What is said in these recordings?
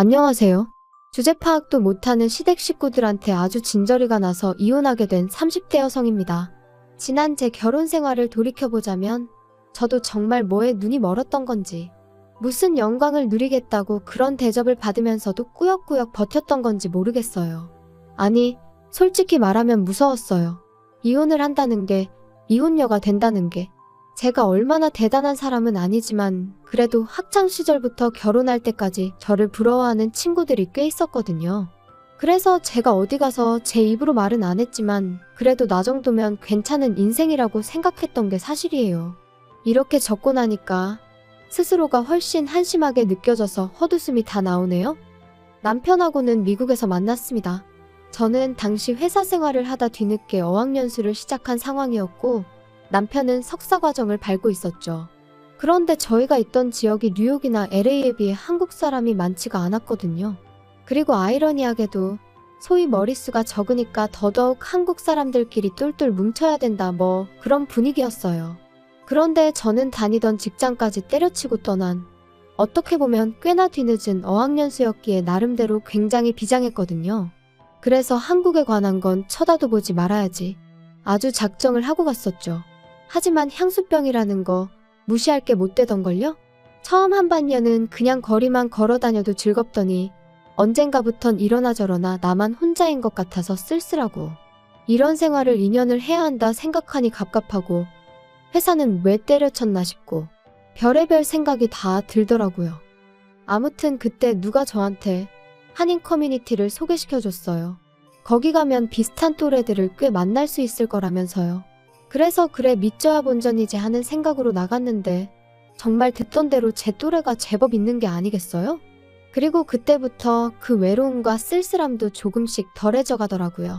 안녕하세요. 주제 파악도 못하는 시댁 식구들한테 아주 진저리가 나서 이혼하게 된 30대 여성입니다. 지난 제 결혼 생활을 돌이켜보자면 저도 정말 뭐에 눈이 멀었던 건지, 무슨 영광을 누리겠다고 그런 대접을 받으면서도 꾸역꾸역 버텼던 건지 모르겠어요. 아니, 솔직히 말하면 무서웠어요. 이혼을 한다는 게, 이혼녀가 된다는 게. 제가 얼마나 대단한 사람은 아니지만 그래도 학창시절부터 결혼할 때까지 저를 부러워하는 친구들이 꽤 있었거든요. 그래서 제가 어디 가서 제 입으로 말은 안 했지만 그래도 나 정도면 괜찮은 인생이라고 생각했던 게 사실이에요. 이렇게 적고 나니까 스스로가 훨씬 한심하게 느껴져서 헛웃음이 다 나오네요. 남편하고는 미국에서 만났습니다. 저는 당시 회사 생활을 하다 뒤늦게 어학연수를 시작한 상황이었고 남편은 석사 과정을 밟고 있었죠. 그런데 저희가 있던 지역이 뉴욕이나 LA에 비해 한국 사람이 많지가 않았거든요. 그리고 아이러니하게도 소위 머릿수가 적으니까 더더욱 한국 사람들끼리 똘똘 뭉쳐야 된다 뭐 그런 분위기였어요. 그런데 저는 다니던 직장까지 때려치고 떠난 어떻게 보면 꽤나 뒤늦은 어학연수였기에 나름대로 굉장히 비장했거든요. 그래서 한국에 관한 건 쳐다도 보지 말아야지 아주 작정을 하고 갔었죠. 하지만 향수병이라는 거 무시할 게 못 되던걸요? 처음 한 반년은 그냥 거리만 걸어 다녀도 즐겁더니 언젠가부턴 이러나 저러나 나만 혼자인 것 같아서 쓸쓸하고 이런 생활을 2년을 해야 한다 생각하니 갑갑하고 회사는 왜 때려쳤나 싶고 별의별 생각이 다 들더라고요. 아무튼 그때 누가 저한테 한인 커뮤니티를 소개시켜줬어요. 거기 가면 비슷한 또래들을 꽤 만날 수 있을 거라면서요. 그래서 그래 믿져야 본전이지 하는 생각으로 나갔는데 정말 듣던 대로 제 또래가 제법 있는 게 아니겠어요? 그리고 그때부터 그 외로움과 쓸쓸함도 조금씩 덜해져 가더라고요.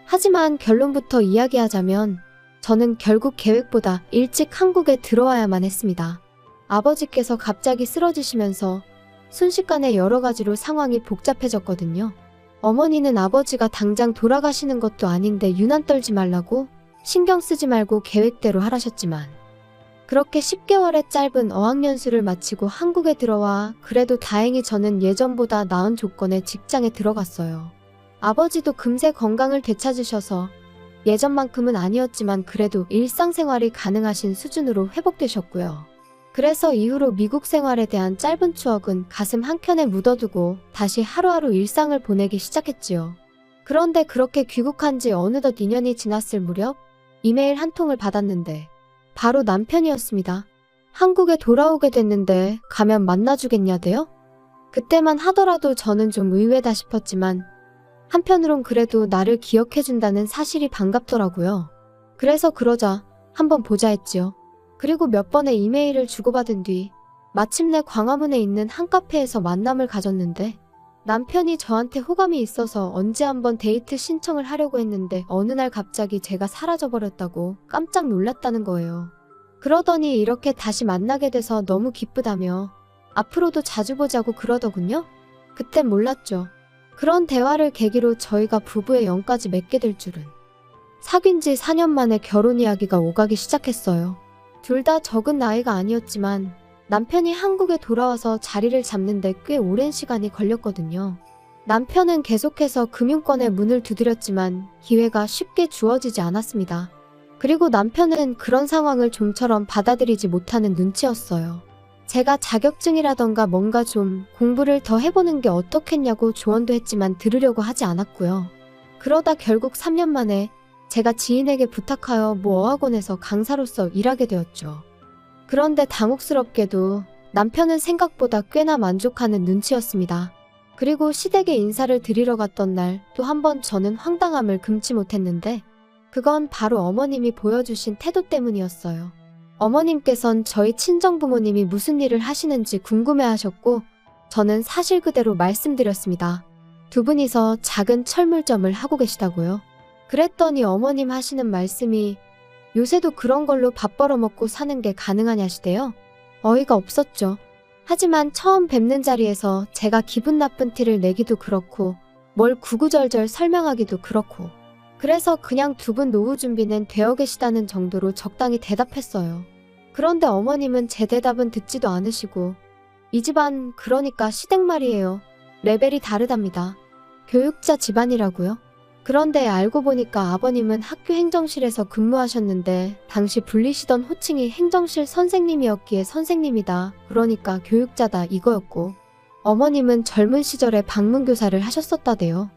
하지만 결론부터 이야기하자면 저는 결국 계획보다 일찍 한국에 들어와야만 했습니다. 아버지께서 갑자기 쓰러지시면서 순식간에 여러 가지로 상황이 복잡해졌거든요. 어머니는 아버지가 당장 돌아가시는 것도 아닌데 유난 떨지 말라고 신경 쓰지 말고 계획대로 하라셨지만 그렇게 10개월의 짧은 어학연수를 마치고 한국에 들어와 그래도 다행히 저는 예전보다 나은 조건의 직장에 들어갔어요. 아버지도 금세 건강을 되찾으셔서 예전만큼은 아니었지만 그래도 일상생활이 가능하신 수준으로 회복되셨고요. 그래서 이후로 미국 생활에 대한 짧은 추억은 가슴 한켠에 묻어두고 다시 하루하루 일상을 보내기 시작했지요. 그런데 그렇게 귀국한 지 어느덧 2년이 지났을 무렵 이메일 한 통을 받았는데 바로 남편이었습니다. 한국에 돌아오게 됐는데 가면 만나주겠냐대요? 그때만 하더라도 저는 좀 의외다 싶었지만 한편으론 그래도 나를 기억해준다는 사실이 반갑더라고요. 그래서 그러자 한번 보자 했지요. 그리고 몇 번의 이메일을 주고받은 뒤 마침내 광화문에 있는 한 카페에서 만남을 가졌는데 남편이 저한테 호감이 있어서 언제 한번 데이트 신청을 하려고 했는데 어느 날 갑자기 제가 사라져버렸다고 깜짝 놀랐다는 거예요. 그러더니 이렇게 다시 만나게 돼서 너무 기쁘다며 앞으로도 자주 보자고 그러더군요. 그땐 몰랐죠. 그런 대화를 계기로 저희가 부부의 영까지 맺게 될 줄은. 사귄 지 4년 만에 결혼 이야기가 오가기 시작했어요. 둘 다 적은 나이가 아니었지만 남편이 한국에 돌아와서 자리를 잡는데 꽤 오랜 시간이 걸렸거든요. 남편은 계속해서 금융권에 문을 두드렸지만 기회가 쉽게 주어지지 않았습니다. 그리고 남편은 그런 상황을 좀처럼 받아들이지 못하는 눈치였어요. 제가 자격증이라던가 뭔가 좀 공부를 더 해보는 게 어떻겠냐고 조언도 했지만 들으려고 하지 않았고요. 그러다 결국 3년 만에 제가 지인에게 부탁하여 모 어학원에서 강사로서 일하게 되었죠. 그런데 당혹스럽게도 남편은 생각보다 꽤나 만족하는 눈치였습니다. 그리고 시댁에 인사를 드리러 갔던 날 또 한 번 저는 황당함을 금치 못했는데 그건 바로 어머님이 보여주신 태도 때문이었어요. 어머님께선 저희 친정부모님이 무슨 일을 하시는지 궁금해하셨고 저는 사실 그대로 말씀드렸습니다. 두 분이서 작은 철물점을 하고 계시다고요. 그랬더니 어머님 하시는 말씀이 요새도 그런 걸로 밥 벌어먹고 사는 게 가능하냐시대요. 어이가 없었죠. 하지만 처음 뵙는 자리에서 제가 기분 나쁜 티를 내기도 그렇고 뭘 구구절절 설명하기도 그렇고 그래서 그냥 두 분 노후 준비는 되어 계시다는 정도로 적당히 대답했어요. 그런데 어머님은 제 대답은 듣지도 않으시고 이 집안 그러니까 시댁 말이에요. 레벨이 다르답니다. 교육자 집안이라고요? 그런데 알고 보니까 아버님은 학교 행정실에서 근무하셨는데 당시 불리시던 호칭이 행정실 선생님이었기에 선생님이다, 그러니까 교육자다 이거였고, 어머님은 젊은 시절에 방문교사를 하셨었다대요.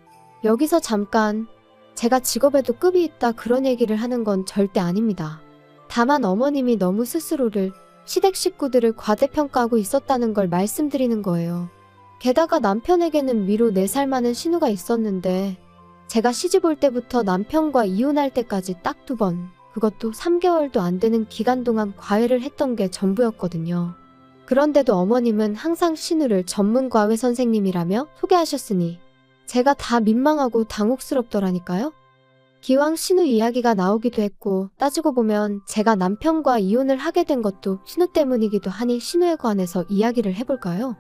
여기서 잠깐, 제가 직업에도 급이 있다 그런 얘기를 하는 건 절대 아닙니다. 다만 어머님이 너무 스스로를, 시댁 식구들을 과대평가하고 있었다는 걸 말씀드리는 거예요. 게다가 남편에게는 위로 4살 많은 신우가 있었는데 제가 시집 올 때부터 남편과 이혼할 때까지 딱 2번, 그것도 3개월도 안 되는 기간 동안 과외를 했던 게 전부였거든요. 그런데도 어머님은 항상 신우를 전문 과외 선생님이라며 소개하셨으니 제가 다 민망하고 당혹스럽더라니까요. 기왕 신우 이야기가 나오기도 했고, 따지고 보면 제가 남편과 이혼을 하게 된 것도 신우 때문이기도 하니 신우에 관해서 이야기를 해볼까요?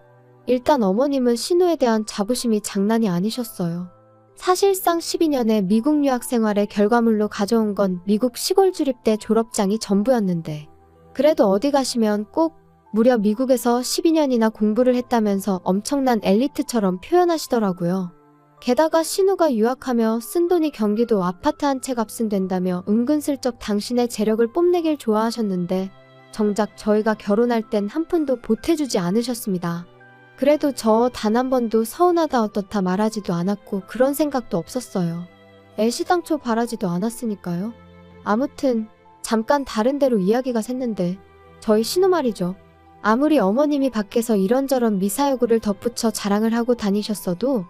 일단 어머님은 신우에 대한 자부심이 장난이 아니셨어요. 사실상 12년의 미국 유학 생활의 결과물로 가져온 건 미국 시골 주립대 졸업장이 전부였는데, 그래도 어디 가시면 꼭 무려 미국에서 12년이나 공부를 했다면서 엄청난 엘리트처럼 표현하시더라고요. 게다가 신우가 유학하며 쓴 돈이 경기도 아파트 한 채 값은 된다며 은근슬쩍 당신의 재력을 뽐내길 좋아하셨는데 정작 저희가 결혼할 땐 한 푼도 보태주지 않으셨습니다. 그래도 저 단 한 번도 서운하다 어떻다 말하지도 않았고 그런 생각도 없었어요. 애시당초 바라지도 않았으니까요. 아무튼 잠깐 다른 데로 이야기가 샜는데, 저희 신우 말이죠. 아무리 어머님이 밖에서 이런저런 미사여구를 덧붙여 자랑을 하고 다니셨어도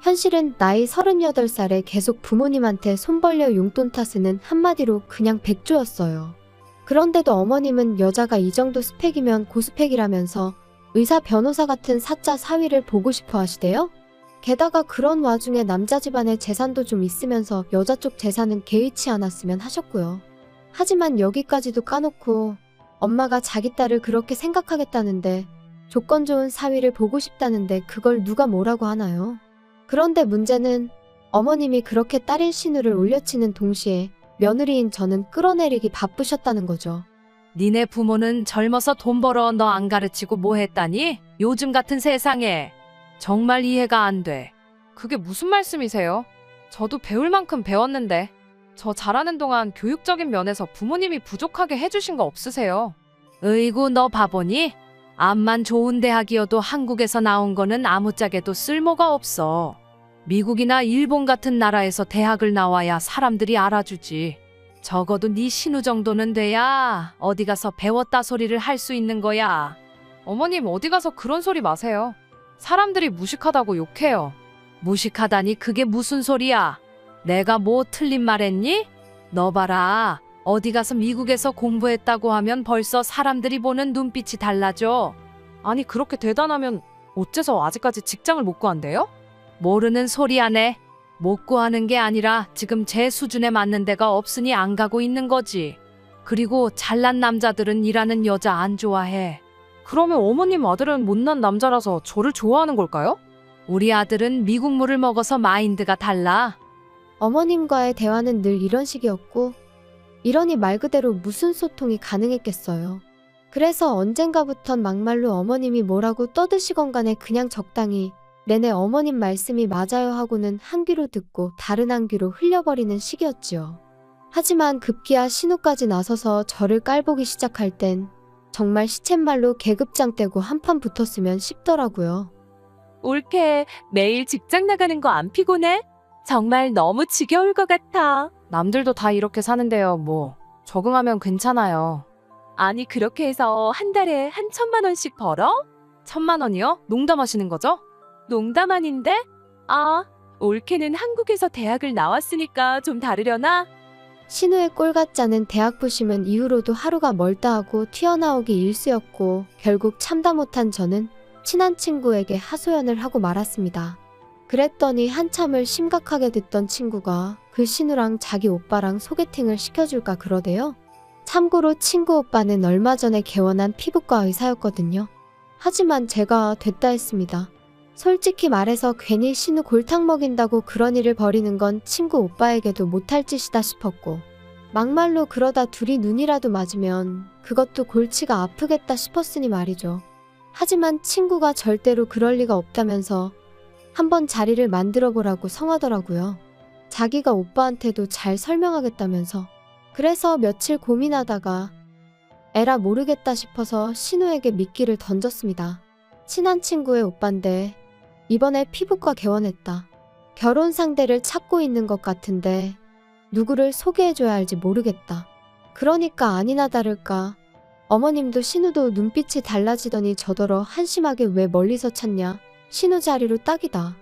현실은 나이 38살에 계속 부모님한테 손 벌려 용돈 타쓰는, 한마디로 그냥 백조였어요. 그런데도 어머님은 여자가 이 정도 스펙이면 고스펙이라면서 의사 변호사 같은 사자 사위를 보고 싶어 하시대요? 게다가 그런 와중에 남자 집안의 재산도 좀 있으면서 여자 쪽 재산은 개의치 않았으면 하셨고요. 하지만 여기까지도 까놓고 엄마가 자기 딸을 그렇게 생각하겠다는데, 조건 좋은 사위를 보고 싶다는데 그걸 누가 뭐라고 하나요? 그런데 문제는 어머님이 그렇게 딸인 신우를 올려치는 동시에 며느리인 저는 끌어내리기 바쁘셨다는 거죠. 니네 부모는 젊어서 돈 벌어 너 안 가르치고 뭐 했다니? 요즘 같은 세상에. 정말 이해가 안 돼. 그게 무슨 말씀이세요? 저도 배울 만큼 배웠는데 저 잘하는 동안 교육적인 면에서 부모님이 부족하게 해주신 거 없으세요? 으이구 너 바보니? 암만 좋은 대학이어도 한국에서 나온 거는 아무짝에도 쓸모가 없어. 미국이나 일본 같은 나라에서 대학을 나와야 사람들이 알아주지. 적어도 네 신우 정도는 돼야 어디 가서 배웠다 소리를 할 수 있는 거야. 어머님 어디 가서 그런 소리 마세요. 사람들이 무식하다고 욕해요. 무식하다니 그게 무슨 소리야? 내가 뭐 틀린 말 했니? 너 봐라. 어디 가서 미국에서 공부했다고 하면 벌써 사람들이 보는 눈빛이 달라져. 아니 그렇게 대단하면 어째서 아직까지 직장을 못 구한대요? 모르는 소리 하네. 못 구하는 게 아니라 지금 제 수준에 맞는 데가 없으니 안 가고 있는 거지. 그리고 잘난 남자들은 일하는 여자 안 좋아해. 그러면 어머님 아들은 못난 남자라서 저를 좋아하는 걸까요? 우리 아들은 미국물을 먹어서 마인드가 달라. 어머님과의 대화는 늘 이런 식이었고, 이러니 말 그대로 무슨 소통이 가능했겠어요. 그래서 언젠가부턴 막말로 어머님이 뭐라고 떠드시건 간에 그냥 적당히 내내 어머님 말씀이 맞아요 하고는 한 귀로 듣고 다른 한 귀로 흘려버리는 시기였지요. 하지만 급기야 신우까지 나서서 저를 깔보기 시작할 땐 정말 시쳇말로 계급장 떼고 한판 붙었으면 싶더라고요. 올케, 매일 직장 나가는 거 안 피곤해? 정말 너무 지겨울 것 같아. 남들도 다 이렇게 사는데요. 뭐 적응하면 괜찮아요. 아니 그렇게 해서 한 달에 한 1,000만 원씩 벌어? 1,000만 원이요? 농담하시는 거죠? 농담 아닌데? 아, 올케는 한국에서 대학을 나왔으니까 좀 다르려나? 신우의 꼴 같지 않은 대학 부심은 이후로도 하루가 멀다 하고 튀어나오기 일쑤였고, 결국 참다 못한 저는 친한 친구에게 하소연을 하고 말았습니다. 그랬더니 한참을 심각하게 듣던 친구가 그 신우랑 자기 오빠랑 소개팅을 시켜줄까 그러대요. 참고로 친구 오빠는 얼마 전에 개원한 피부과 의사였거든요. 하지만 제가 됐다 했습니다. 솔직히 말해서 괜히 신우 골탕 먹인다고 그런 일을 벌이는 건 친구 오빠에게도 못할 짓이다 싶었고, 막말로 그러다 둘이 눈이라도 맞으면 그것도 골치가 아프겠다 싶었으니 말이죠. 하지만 친구가 절대로 그럴 리가 없다면서 한번 자리를 만들어 보라고 성하더라고요. 자기가 오빠한테도 잘 설명하겠다면서. 그래서 며칠 고민하다가 에라 모르겠다 싶어서 신우에게 미끼를 던졌습니다. 친한 친구의 오빠인데 이번에 피부과 개원했다. 결혼 상대를 찾고 있는 것 같은데 누구를 소개해줘야 할지 모르겠다. 그러니까 아니나 다를까 어머님도 신우도 눈빛이 달라지더니 저더러 한심하게 왜 멀리서 찾냐. 신우 자리로 딱이다.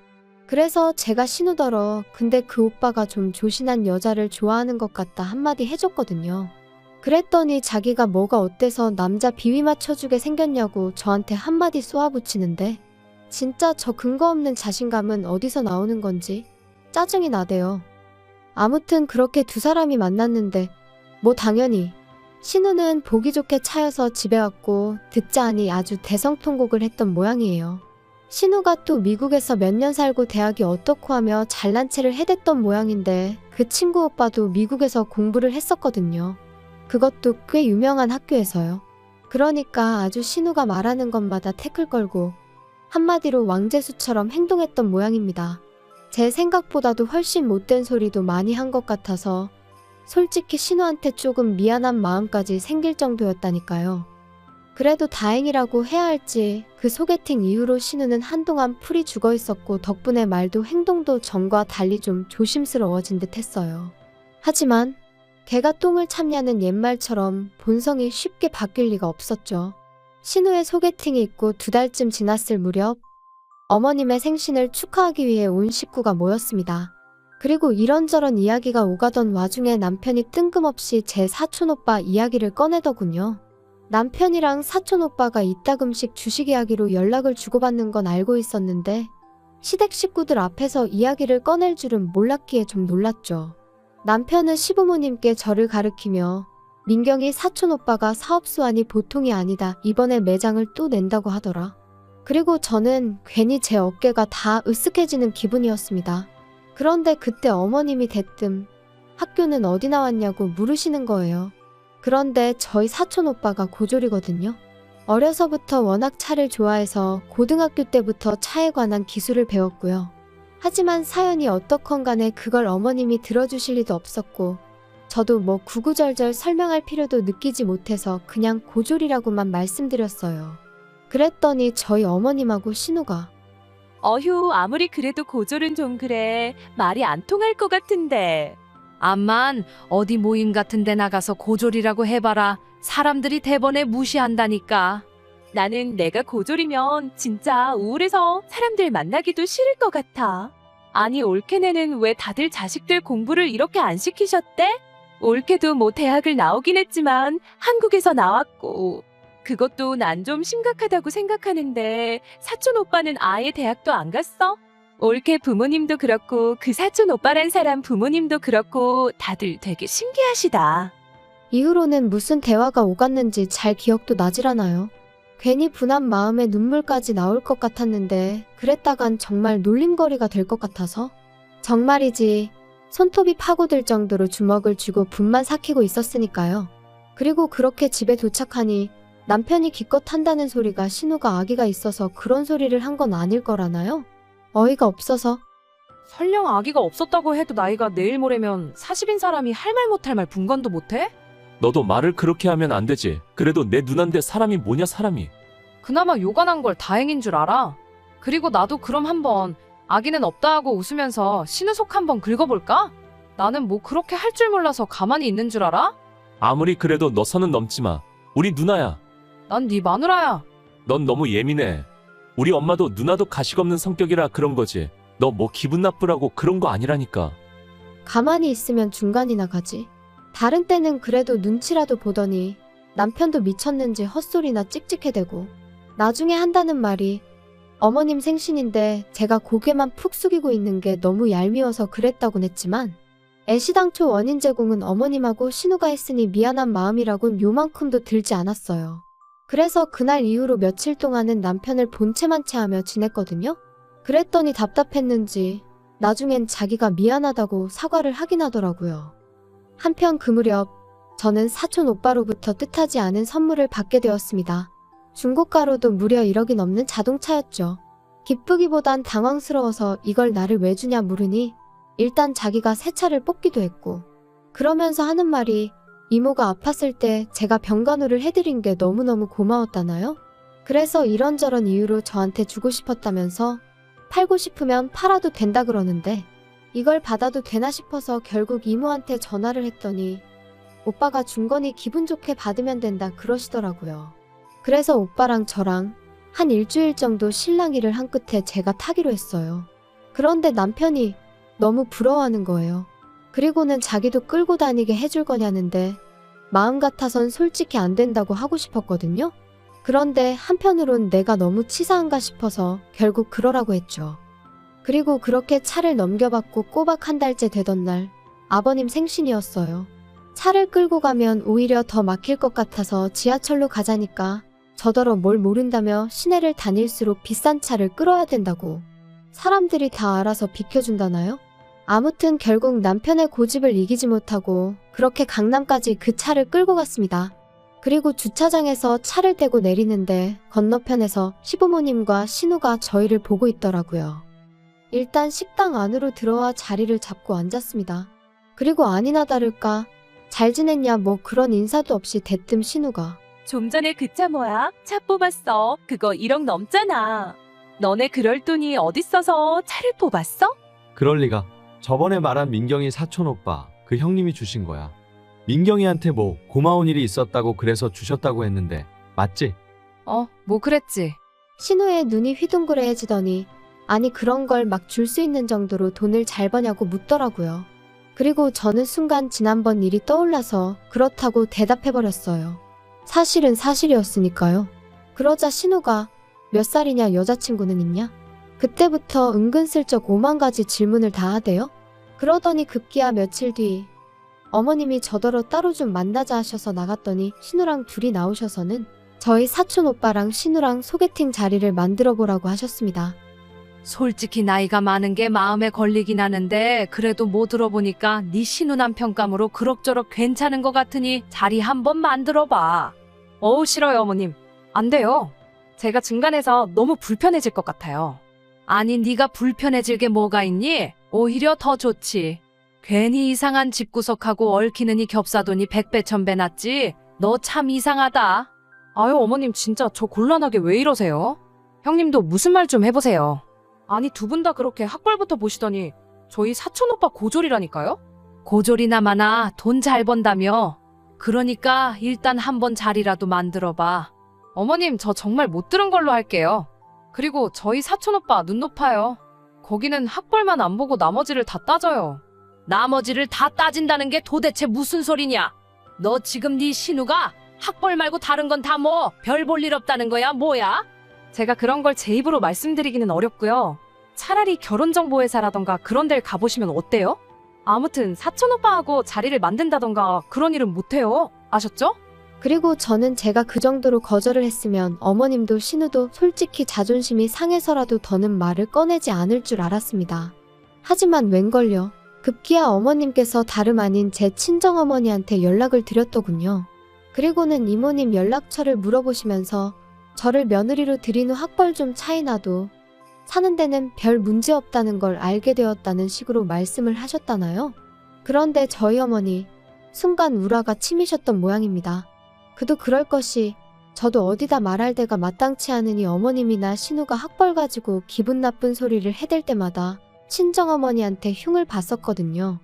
그래서 제가 신우더러 근데 그 오빠가 좀 조신한 여자를 좋아하는 것 같다 한마디 해줬거든요. 그랬더니 자기가 뭐가 어때서 남자 비위 맞춰주게 생겼냐고 저한테 한마디 쏘아붙이는데 진짜 저 근거 없는 자신감은 어디서 나오는 건지 짜증이 나대요. 아무튼 그렇게 두 사람이 만났는데 뭐 당연히 신우는 보기 좋게 차여서 집에 왔고 듣자 하니 아주 대성통곡을 했던 모양이에요. 신우가 또 미국에서 몇 년 살고 대학이 어떻고 하며 잘난 체를 해댔던 모양인데 그 친구 오빠도 미국에서 공부를 했었거든요. 그것도 꽤 유명한 학교에서요. 그러니까 아주 신우가 말하는 것마다 태클 걸고 한마디로 왕재수처럼 행동했던 모양입니다. 제 생각보다도 훨씬 못된 소리도 많이 한 것 같아서 솔직히 신우한테 조금 미안한 마음까지 생길 정도였다니까요. 그래도 다행이라고 해야 할지 그 소개팅 이후로 신우는 한동안 풀이 죽어 있었고 덕분에 말도 행동도 전과 달리 좀 조심스러워진 듯 했어요. 하지만 개가 똥을 참냐는 옛말처럼 본성이 쉽게 바뀔 리가 없었죠. 신우의 소개팅이 있고 2달쯤 지났을 무렵 어머님의 생신을 축하하기 위해 온 식구가 모였습니다. 그리고 이런저런 이야기가 오가던 와중에 남편이 뜬금없이 제 사촌오빠 이야기를 꺼내더군요. 남편이랑 사촌오빠가 이따금씩 주식 이야기로 연락을 주고받는 건 알고 있었는데 시댁 식구들 앞에서 이야기를 꺼낼 줄은 몰랐기에 좀 놀랐죠. 남편은 시부모님께 저를 가르치며 민경이 사촌오빠가 사업수완이 보통이 아니다. 이번에 매장을 또 낸다고 하더라. 그리고 저는 괜히 제 어깨가 다 으쓱해지는 기분이었습니다. 그런데 그때 어머님이 대뜸 학교는 어디 나왔냐고 물으시는 거예요. 그런데 저희 사촌오빠가 고졸이거든요. 어려서부터 워낙 차를 좋아해서 고등학교 때부터 차에 관한 기술을 배웠고요. 하지만 사연이 어떻건 간에 그걸 어머님이 들어주실 리도 없었고 저도 뭐 구구절절 설명할 필요도 느끼지 못해서 그냥 고졸이라고만 말씀드렸어요. 그랬더니 저희 어머님하고 신우가 어휴, 아무리 그래도 고졸은 좀 그래. 말이 안 통할 것 같은데. 암만 어디 모임 같은 데 나가서 고졸이라고 해봐라. 사람들이 대번에 무시한다니까. 나는 내가 고졸이면 진짜 우울해서 사람들 만나기도 싫을 것 같아. 아니, 올케네는 왜 다들 자식들 공부를 이렇게 안 시키셨대? 올케도 뭐 대학을 나오긴 했지만 한국에서 나왔고 그것도 난 좀 심각하다고 생각하는데 사촌 오빠는 아예 대학도 안 갔어? 올케 부모님도 그렇고 그 사촌 오빠란 사람 부모님도 그렇고 다들 되게 신기하시다. 이후로는 무슨 대화가 오갔는지 잘 기억도 나질 않아요. 괜히 분한 마음에 눈물까지 나올 것 같았는데 그랬다간 정말 놀림거리가 될 것 같아서 정말이지 손톱이 파고들 정도로 주먹을 쥐고 분만 삭히고 있었으니까요. 그리고 그렇게 집에 도착하니 남편이 기껏 한다는 소리가 신우가 아기가 있어서 그런 소리를 한 건 아닐 거라나요? 어이가 없어서. 설령 아기가 없었다고 해도 나이가 내일 모레면 40인 사람이 할 말 못할 말 분간도 못해? 너도 말을 그렇게 하면 안 되지. 그래도 내 누난데 사람이 뭐냐 사람이. 그나마 요간한 걸 다행인 줄 알아. 그리고 나도 그럼 한번 아기는 없다 하고 웃으면서 신우 속 한번 긁어볼까? 나는 뭐 그렇게 할 줄 몰라서 가만히 있는 줄 알아? 아무리 그래도 너 선은 넘지 마. 우리 누나야. 난 네 마누라야. 넌 너무 예민해. 우리 엄마도 누나도 가식 없는 성격이라 그런 거지. 너 뭐 기분 나쁘라고 그런 거 아니라니까. 가만히 있으면 중간이나 가지. 다른 때는 그래도 눈치라도 보더니 남편도 미쳤는지 헛소리나 찍찍해대고 나중에 한다는 말이 어머님 생신인데 제가 고개만 푹 숙이고 있는 게 너무 얄미워서 그랬다곤 했지만 애시당초 원인 제공은 어머님하고 신우가 했으니 미안한 마음이라곤 요만큼도 들지 않았어요. 그래서 그날 이후로 며칠 동안은 남편을 본체만 체하며 지냈거든요. 그랬더니 답답했는지 나중엔 자기가 미안하다고 사과를 하긴 하더라고요. 한편 그 무렵 저는 사촌 오빠로부터 뜻하지 않은 선물을 받게 되었습니다. 중고가로도 무려 1억이 넘는 자동차였죠. 기쁘기보단 당황스러워서 이걸 나를 왜 주냐 물으니 일단 자기가 새 차를 뽑기도 했고 그러면서 하는 말이 이모가 아팠을 때 제가 병간호를 해드린 게 너무너무 고마웠다나요? 그래서 이런저런 이유로 저한테 주고 싶었다면서 팔고 싶으면 팔아도 된다 그러는데 이걸 받아도 되나 싶어서 결국 이모한테 전화를 했더니 오빠가 준 거니 기분 좋게 받으면 된다 그러시더라고요. 그래서 오빠랑 저랑 한 일주일 정도 실랑이를 한 끝에 제가 타기로 했어요. 그런데 남편이 너무 부러워하는 거예요. 그리고는 자기도 끌고 다니게 해줄 거냐는데 마음 같아선 솔직히 안 된다고 하고 싶었거든요. 그런데 한편으론 내가 너무 치사한가 싶어서 결국 그러라고 했죠. 그리고 그렇게 차를 넘겨받고 꼬박 한 달째 되던 날 아버님 생신이었어요. 차를 끌고 가면 오히려 더 막힐 것 같아서 지하철로 가자니까 저더러 뭘 모른다며 시내를 다닐수록 비싼 차를 끌어야 된다고 사람들이 다 알아서 비켜준다나요? 아무튼 결국 남편의 고집을 이기지 못하고 그렇게 강남까지 그 차를 끌고 갔습니다. 그리고 주차장에서 차를 대고 내리는데 건너편에서 시부모님과 신우가 저희를 보고 있더라고요. 일단 식당 안으로 들어와 자리를 잡고 앉았습니다. 그리고 아니나 다를까 잘 지냈냐 뭐 그런 인사도 없이 대뜸 신우가 좀 전에 그 차 뭐야? 차 뽑았어. 그거 1억 넘잖아. 너네 그럴 돈이 어딨어서 차를 뽑았어? 그럴 리가. 저번에 말한 민경이 사촌 오빠, 그 형님이 주신 거야. 민경이한테 뭐 고마운 일이 있었다고 그래서 주셨다고 했는데 맞지? 뭐 그랬지. 신우의 눈이 휘둥그레해지더니 아니 그런 걸 막 줄 수 있는 정도로 돈을 잘 버냐고 묻더라고요. 그리고 저는 순간 지난번 일이 떠올라서 그렇다고 대답해버렸어요. 사실은 사실이었으니까요. 그러자 신우가 몇 살이냐 여자친구는 있냐? 그때부터 은근슬쩍 5만 가지 질문을 다 하대요. 그러더니 급기야 며칠 뒤 어머님이 저더러 따로 좀 만나자 하셔서 나갔더니 신우랑 둘이 나오셔서는 저희 사촌 오빠랑 신우랑 소개팅 자리를 만들어 보라고 하셨습니다. 솔직히 나이가 많은 게 마음에 걸리긴 하는데 그래도 뭐 들어보니까 네 신우 남편감으로 그럭저럭 괜찮은 것 같으니 자리 한번 만들어봐. 싫어요, 어머님. 안 돼요. 제가 중간에서 너무 불편해질 것 같아요. 아니 네가 불편해질 게 뭐가 있니? 오히려 더 좋지. 괜히 이상한 집구석하고 얽히느니 겹사돈이 100배 1000배 낫지. 너 참 이상하다. 아유, 어머님 진짜 저 곤란하게 왜 이러세요? 형님도 무슨 말 좀 해보세요. 아니, 두 분 다 그렇게 학벌부터 보시더니 저희 사촌 오빠 고졸이라니까요? 고졸이나 마나 돈 잘 번다며. 그러니까 일단 한번 자리라도 만들어봐. 어머님, 저 정말 못 들은 걸로 할게요. 그리고 저희 사촌 오빠 눈 높아요. 거기는 학벌만 안 보고 나머지를 다 따져요. 나머지를 다 따진다는 게 도대체 무슨 소리냐? 너 지금 네 신우가 학벌 말고 다른 건 다 뭐 별 볼 일 없다는 거야 뭐야? 제가 그런 걸 제 입으로 말씀드리기는 어렵고요. 차라리 결혼정보회사라던가 그런 데를 가보시면 어때요? 아무튼 사촌 오빠하고 자리를 만든다던가 그런 일은 못해요. 아셨죠? 그리고 저는 제가 그 정도로 거절을 했으면 어머님도 신우도 솔직히 자존심이 상해서라도 더는 말을 꺼내지 않을 줄 알았습니다. 하지만 웬걸요. 급기야 어머님께서 다름 아닌 제 친정어머니한테 연락을 드렸더군요. 그리고는 이모님 연락처를 물어보시면서 저를 며느리로 들인 후 학벌 좀 차이 나도 사는 데는 별 문제 없다는 걸 알게 되었다는 식으로 말씀을 하셨다나요? 그런데 저희 어머니 순간 우라가 치미셨던 모양입니다. 그도 그럴 것이 저도 어디다 말할 데가 마땅치 않으니 어머님이나 신우가 학벌 가지고 기분 나쁜 소리를 해댈 때마다 친정어머니한테 흉을 봤었거든요.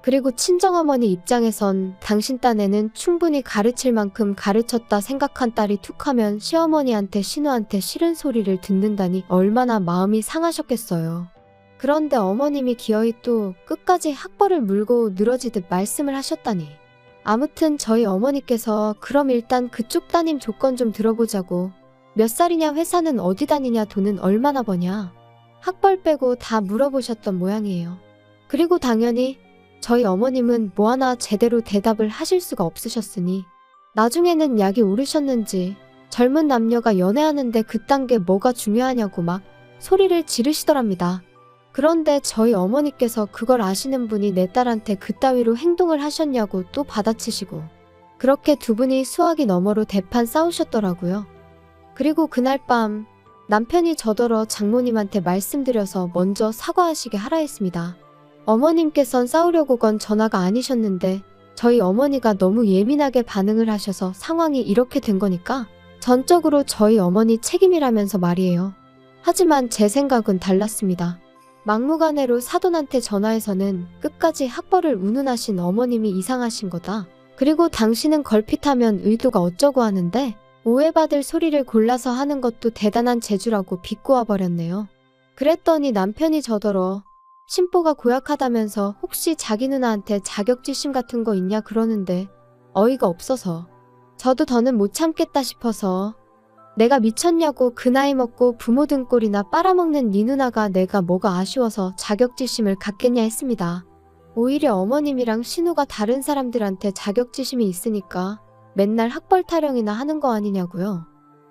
그리고 친정어머니 입장에선 당신 딴에는 충분히 가르칠 만큼 가르쳤다 생각한 딸이 툭하면 시어머니한테 신우한테 싫은 소리를 듣는다니 얼마나 마음이 상하셨겠어요. 그런데 어머님이 기어이 또 끝까지 학벌을 물고 늘어지듯 말씀을 하셨다니. 아무튼 저희 어머니께서 그럼 일단 그쪽 따님 조건 좀 들어보자고. 몇 살이냐, 회사는 어디 다니냐, 돈은 얼마나 버냐. 학벌 빼고 다 물어보셨던 모양이에요. 그리고 당연히 저희 어머님은 뭐 하나 제대로 대답을 하실 수가 없으셨으니 나중에는 약이 오르셨는지 젊은 남녀가 연애하는데 그딴 게 뭐가 중요하냐고 막 소리를 지르시더랍니다. 그런데 저희 어머니께서 그걸 아시는 분이 내 딸한테 그따위로 행동을 하셨냐고 또 받아치시고 그렇게 두 분이 수화기 너머로 대판 싸우셨더라고요. 그리고 그날 밤 남편이 저더러 장모님한테 말씀드려서 먼저 사과하시게 하라 했습니다. 어머님께선 싸우려고 건 전화가 아니셨는데 저희 어머니가 너무 예민하게 반응을 하셔서 상황이 이렇게 된 거니까 전적으로 저희 어머니 책임이라면서 말이에요. 하지만 제 생각은 달랐습니다. 막무가내로 사돈한테 전화해서는 끝까지 학벌을 운운하신 어머님이 이상하신 거다. 그리고 당신은 걸핏하면 의도가 어쩌고 하는데 오해받을 소리를 골라서 하는 것도 대단한 재주라고 비꼬아 버렸네요. 그랬더니 남편이 저더러 심보가 고약하다면서 혹시 자기 누나한테 자격지심 같은 거 있냐 그러는데 어이가 없어서 저도 더는 못 참겠다 싶어서 내가 미쳤냐고 그 나이 먹고 부모 등골이나 빨아먹는 네 누나가 내가 뭐가 아쉬워서 자격지심을 갖겠냐 했습니다. 오히려 어머님이랑 신우가 다른 사람들한테 자격지심이 있으니까 맨날 학벌 타령이나 하는 거 아니냐고요.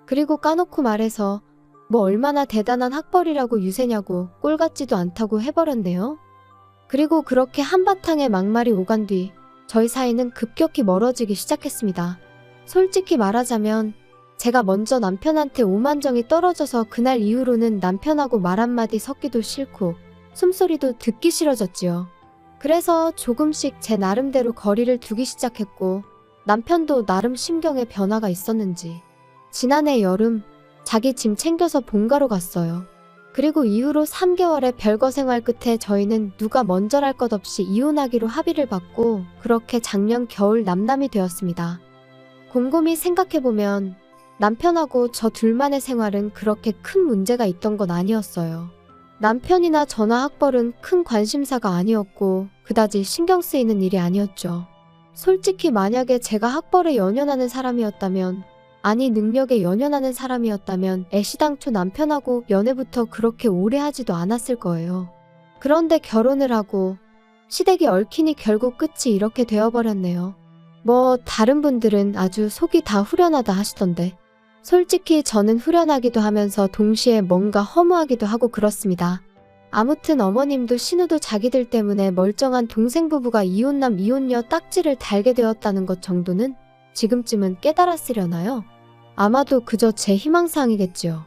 그리고 까놓고 말해서 뭐 얼마나 대단한 학벌이라고 유세냐고 꼴 같지도 않다고 해버렸네요. 그리고 그렇게 한바탕의 막말이 오간 뒤 저희 사이는 급격히 멀어지기 시작했습니다. 솔직히 말하자면 제가 먼저 남편한테 오만정이 떨어져서 그날 이후로는 남편하고 말 한마디 섞기도 싫고 숨소리도 듣기 싫어졌지요. 그래서 조금씩 제 나름대로 거리를 두기 시작했고 남편도 나름 심경에 변화가 있었는지 지난해 여름 자기 짐 챙겨서 본가로 갔어요. 그리고 이후로 3개월의 별거 생활 끝에 저희는 누가 먼저랄 것 없이 이혼하기로 합의를 받고 그렇게 작년 겨울 남남이 되었습니다. 곰곰이 생각해보면 남편하고 저 둘만의 생활은 그렇게 큰 문제가 있던 건 아니었어요. 남편이나 저나 학벌은 큰 관심사가 아니었고 그다지 신경 쓰이는 일이 아니었죠. 솔직히 만약에 제가 학벌에 연연하는 사람이었다면 아니 능력에 연연하는 사람이었다면 애시당초 남편하고 연애부터 그렇게 오래 하지도 않았을 거예요. 그런데 결혼을 하고 시댁이 얽히니 결국 끝이 이렇게 되어버렸네요. 뭐 다른 분들은 아주 속이 다 후련하다 하시던데 솔직히 저는 후련하기도 하면서 동시에 뭔가 허무하기도 하고 그렇습니다. 아무튼 어머님도 신우도 자기들 때문에 멀쩡한 동생 부부가 이혼남 이혼녀 딱지를 달게 되었다는 것 정도는 지금쯤은 깨달았으려나요? 아마도 그저 제 희망사항이겠지요.